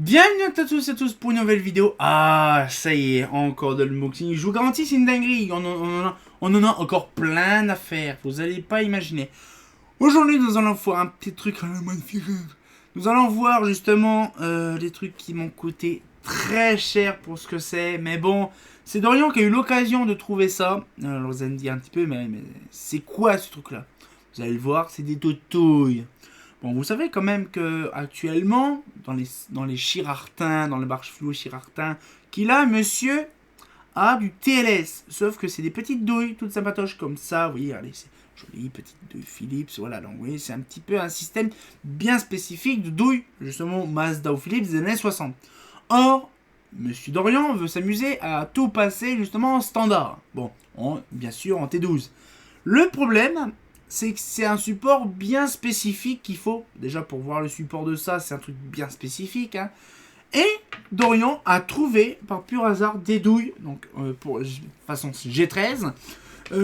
Bienvenue à tous et à tous pour une nouvelle vidéo. Ah, ça y est, encore de l'unboxing. Je vous garantis, c'est une dinguerie. On en a encore plein à faire. Vous allez pas imaginer. Aujourd'hui, nous allons voir un petit truc à la magnifique. Nous allons voir justement les trucs qui m'ont coûté très cher pour ce que c'est. Mais bon, c'est Dorian qui a eu l'occasion de trouver ça. Alors, vous allez me dire un petit peu, mais c'est quoi ce truc-là? Vous allez le voir, c'est des toutouilles. Bon, vous savez quand même que actuellement, dans les Chirartins, dans le Barcheflou Chirartin, qu'il a, monsieur, a du TLS. Sauf que c'est des petites douilles, toutes sympatoches comme ça. Vous voyez, regardez, c'est joli, petites douilles Philips. Voilà, donc vous voyez, c'est un petit peu un système bien spécifique de douilles, justement, Mazda ou Philips des années 60. Or, monsieur Dorian veut s'amuser à tout passer, justement, en standard. Bon, bien sûr, en T12. Le problème, c'est que c'est un support bien spécifique qu'il faut. Déjà, pour voir le support de ça, c'est un truc bien spécifique. Hein. Et Dorian a trouvé, par pur hasard, des douilles, donc pour façon G13,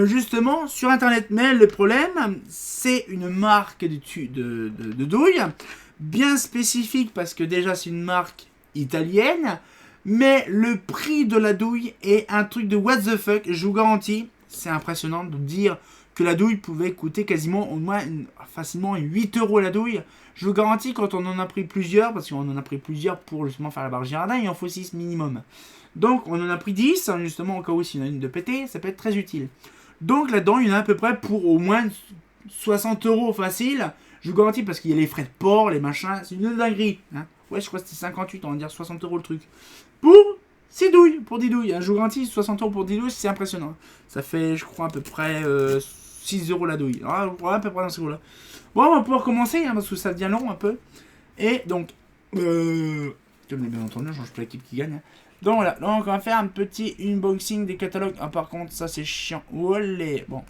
justement sur internet. Mais le problème, c'est une marque de douilles bien spécifique, parce que déjà, c'est une marque italienne. Mais le prix de la douille est un truc de what the fuck, je vous garantis. C'est impressionnant de dire que la douille pouvait coûter quasiment au moins facilement 8 € la douille. Je vous garantis, quand on en a pris plusieurs, parce qu'on en a pris plusieurs pour justement faire la barre Girardin, il en faut 6 minimum. Donc on en a pris 10, justement au cas où s'il y en a une de pété, ça peut être très utile. Donc là-dedans, il y en a à peu près pour au moins 60 € facile. Je vous garantis, parce qu'il y a les frais de port, les machins, c'est une dinguerie. Hein. Ouais, je crois que c'était 58, on va dire 60 € le truc. Pour 6 douilles, pour 10 douilles. Hein. Je vous garantis, 60 € pour 10 douilles, c'est impressionnant. Ça fait, je crois, à peu près 6 € la douille. Ah, à peu près dans ce coup-là. Bon, on va pouvoir commencer, hein, parce que ça devient long un peu. Et donc, comme bien entendu, je change pas l'équipe qui gagne. Hein. Donc voilà, donc on va faire un petit unboxing des catalogues. Ah, par contre, ça c'est chiant. Olé. Bon,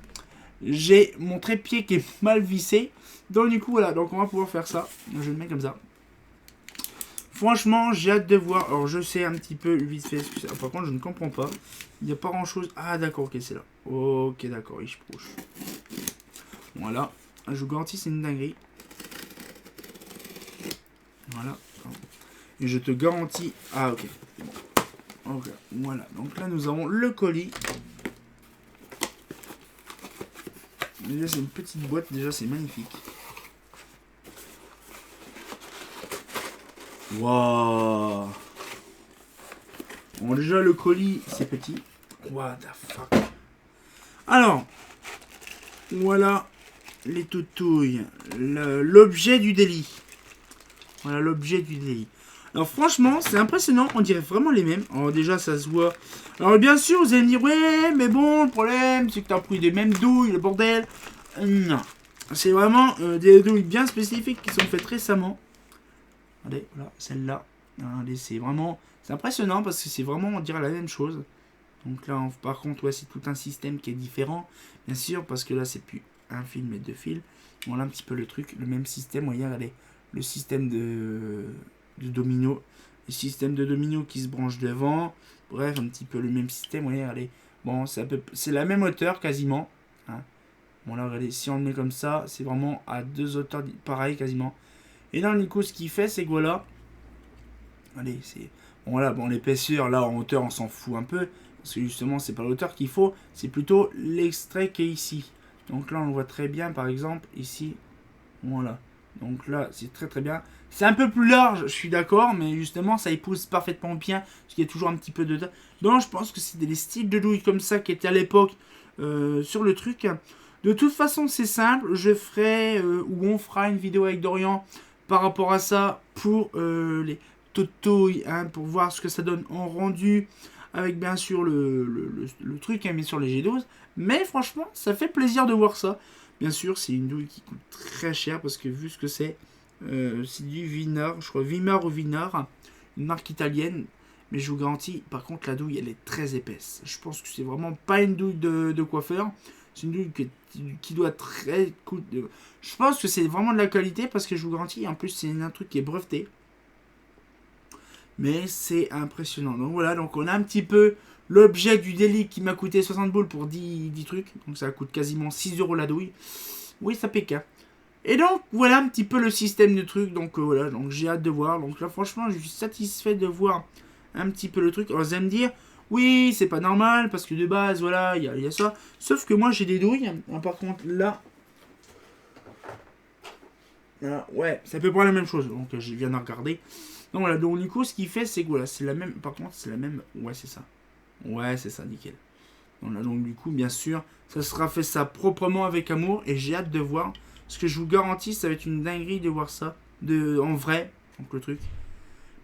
j'ai mon trépied qui est mal vissé. Donc du coup, voilà, donc on va pouvoir faire ça. Je vais le mettre comme ça. Franchement, j'ai hâte de voir. Alors, je sais un petit peu vite fait. Par contre, je ne comprends pas. Il n'y a pas grand chose. Ah, d'accord, ok, c'est là. Ok, d'accord, il se proche. Voilà. Je vous garantis, c'est une dinguerie. Voilà. Et je te garantis. Ah, ok. Bon. Ok, voilà. Donc là, nous avons le colis. Déjà, c'est une petite boîte. Déjà, c'est magnifique. Waouh. Bon, déjà, le colis, c'est petit. What the fuck. Alors, voilà les toutouilles. L'objet du délit. Voilà l'objet du délit. Alors, franchement, c'est impressionnant. On dirait vraiment les mêmes. Alors, déjà, ça se voit. Alors, bien sûr, vous allez me dire, ouais, mais bon, le problème, c'est que t'as pris des mêmes douilles, le bordel. Non. C'est vraiment des douilles bien spécifiques qui sont faites récemment. Regardez, voilà, celle-là. Regardez, c'est vraiment... C'est impressionnant parce que c'est vraiment, on dirait la même chose. Donc là, par contre, ouais, c'est tout un système qui est différent. Bien sûr, parce que là, c'est plus un fil, mais deux fils. Voilà un petit peu le truc. Le même système, vous voyez, regardez. Le système de domino. Le système de domino qui se branche devant. Bref, un petit peu le même système, vous voyez, regardez. Bon, c'est la même hauteur, quasiment. Hein. Bon, là, regardez, si on le met comme ça, c'est vraiment à deux hauteurs pareilles, quasiment. Et là, du coup, ce qu'il fait, c'est que voilà. Allez, c'est... Bon, voilà, bon, l'épaisseur, là, en hauteur, on s'en fout un peu. Parce que justement, c'est pas l'hauteur qu'il faut. C'est plutôt l'extrait qui est ici. Donc là, on le voit très bien, par exemple, ici. Voilà. Donc là, c'est très très bien. C'est un peu plus large, je suis d'accord. Mais justement, ça épouse parfaitement bien. Parce qu'il y a toujours un petit peu de... Donc, je pense que c'est des styles de douilles comme ça qui étaient à l'époque sur le truc. De toute façon, c'est simple. Je ferai, ou on fera une vidéo avec Dorian par rapport à ça pour les toutouilles, hein, pour voir ce que ça donne en rendu, avec bien sûr le truc, hein, bien sûr les G12. Mais franchement, ça fait plaisir de voir ça. Bien sûr, c'est une douille qui coûte très cher, parce que vu ce que c'est du Vinard, je crois Vimar ou Vinard, une marque italienne. Mais je vous garantis, par contre, la douille, elle est très épaisse. Je pense que c'est vraiment pas une douille de coiffeur. C'est une douille qui doit très coûter. Je pense que c'est vraiment de la qualité, parce que je vous garantis, en plus, c'est un truc qui est breveté. Mais c'est impressionnant. Donc voilà, donc on a un petit peu l'objet du délit qui m'a coûté 60 boules pour 10 trucs. Donc ça coûte quasiment 6 € la douille. Oui, ça pique. Hein. Et donc, voilà un petit peu le système de truc. Donc, voilà, donc j'ai hâte de voir. Donc là, franchement, je suis satisfait de voir un petit peu le truc. Alors, vous allez me dire, oui, c'est pas normal, parce que de base, voilà, il y a ça. Sauf que moi, j'ai des douilles. Par contre, là... ouais, c'est à peu près la même chose. Donc, je viens de regarder. Donc, voilà, donc du coup, ce qu'il fait, c'est que, voilà, c'est la même... Par contre, c'est la même... Ouais, c'est ça. Ouais, c'est ça, nickel. Voilà, donc du coup, bien sûr, ça sera fait ça proprement avec amour. Et j'ai hâte de voir... Parce que je vous garantis, ça va être une dinguerie de voir ça en vrai. Donc le truc.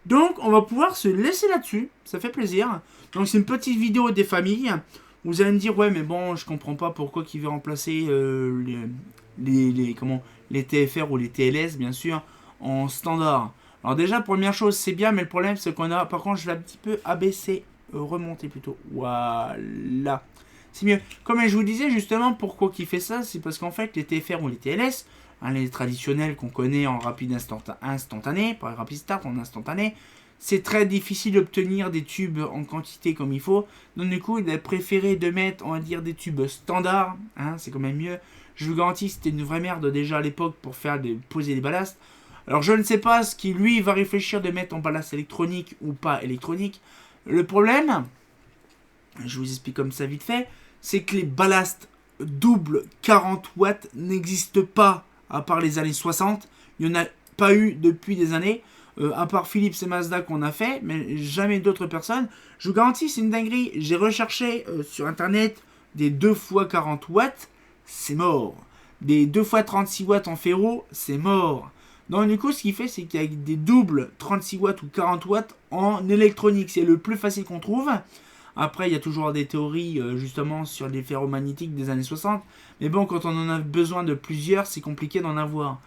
Donc on va pouvoir se laisser là-dessus. Ça fait plaisir. Donc c'est une petite vidéo des familles. Vous allez me dire, ouais mais bon, je comprends pas pourquoi qu'il veut remplacer les TFR ou les TLS, bien sûr, en standard. Alors déjà, première chose, c'est bien, mais le problème c'est qu'on a... Par contre, je vais un petit peu abaisser, remonter plutôt. Voilà. C'est mieux. Comme je vous disais justement, pourquoi qu'il fait ça, c'est parce qu'en fait les TFR ou les TLS, hein, les traditionnels qu'on connaît en rapide instantané, pas rapid start, en instantané, c'est très difficile d'obtenir des tubes en quantité comme il faut. Donc du coup, il a préféré de mettre, on va dire, des tubes standards, hein, c'est quand même mieux. Je vous garantis, c'était une vraie merde déjà à l'époque pour poser des ballasts. Alors je ne sais pas ce qui lui va réfléchir de mettre en ballast électronique ou pas électronique. Le problème, je vous explique comme ça vite fait, c'est que les ballasts double 40 watts n'existent pas à part les années 60. Il n'y en a pas eu depuis des années, à part Philips et Mazda qu'on a fait, mais jamais d'autres personnes. Je vous garantis, c'est une dinguerie. J'ai recherché sur internet des 2 fois 40 watts, c'est mort. Des 2 fois 36 watts en ferro, c'est mort. Donc du coup, ce qu'il fait, c'est qu'il y a des doubles 36 watts ou 40 watts en électronique. C'est le plus facile qu'on trouve. Après, il y a toujours des théories justement sur les ferromagnétiques des années 60. Mais bon, quand on en a besoin de plusieurs, c'est compliqué d'en avoir.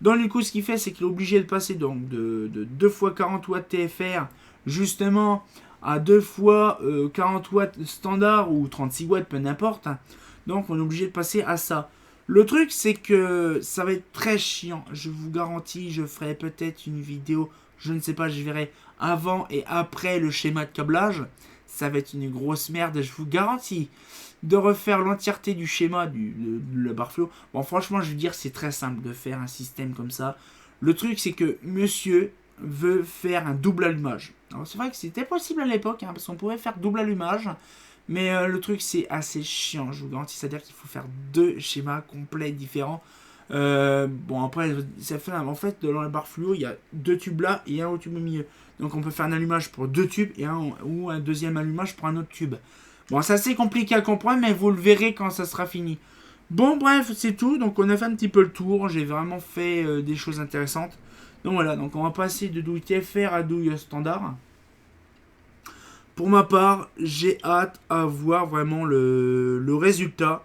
Donc du coup, ce qu'il fait, c'est qu'il est obligé de passer donc de 2 fois 40 watts TFR justement à 2 fois 40 watts standard ou 36 watts, peu n'importe. Donc on est obligé de passer à ça. Le truc, c'est que ça va être très chiant. Je vous garantis, je ferai peut-être une vidéo, je ne sais pas, je verrai avant et après le schéma de câblage. Ça va être une grosse merde, je vous garantis. De refaire l'entièreté du schéma de barre flow. Bon, franchement, je veux dire, c'est très simple de faire un système comme ça. Le truc, c'est que monsieur veut faire un double allumage. Alors, c'est vrai que c'était possible à l'époque, hein, parce qu'on pouvait faire double allumage. Mais le truc, c'est assez chiant, je vous garantis. C'est-à-dire qu'il faut faire 2 schémas complets différents. Bon, après, ça fait, en fait, dans la barre fluo, il y a 2 tubes là et un au tube au milieu. Donc, on peut faire un allumage pour 2 tubes et un deuxième allumage pour un autre tube. Bon, c'est assez compliqué à comprendre, mais vous le verrez quand ça sera fini. Bon, bref, c'est tout. Donc, on a fait un petit peu le tour. J'ai vraiment fait des choses intéressantes. Donc, voilà. Donc, on va passer de douille TFR à douille standard. Pour ma part, j'ai hâte à voir vraiment le résultat.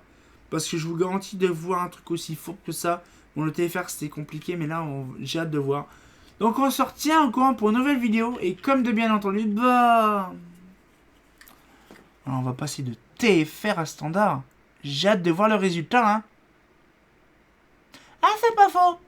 Parce que je vous garantis de voir un truc aussi fort que ça. Bon, le TFR, c'était compliqué, mais là, j'ai hâte de voir. Donc, on se retient au courant pour une nouvelle vidéo. Et comme de bien entendu, bah... Alors, on va passer de TFR à standard. J'ai hâte de voir le résultat, hein. Ah, c'est pas faux.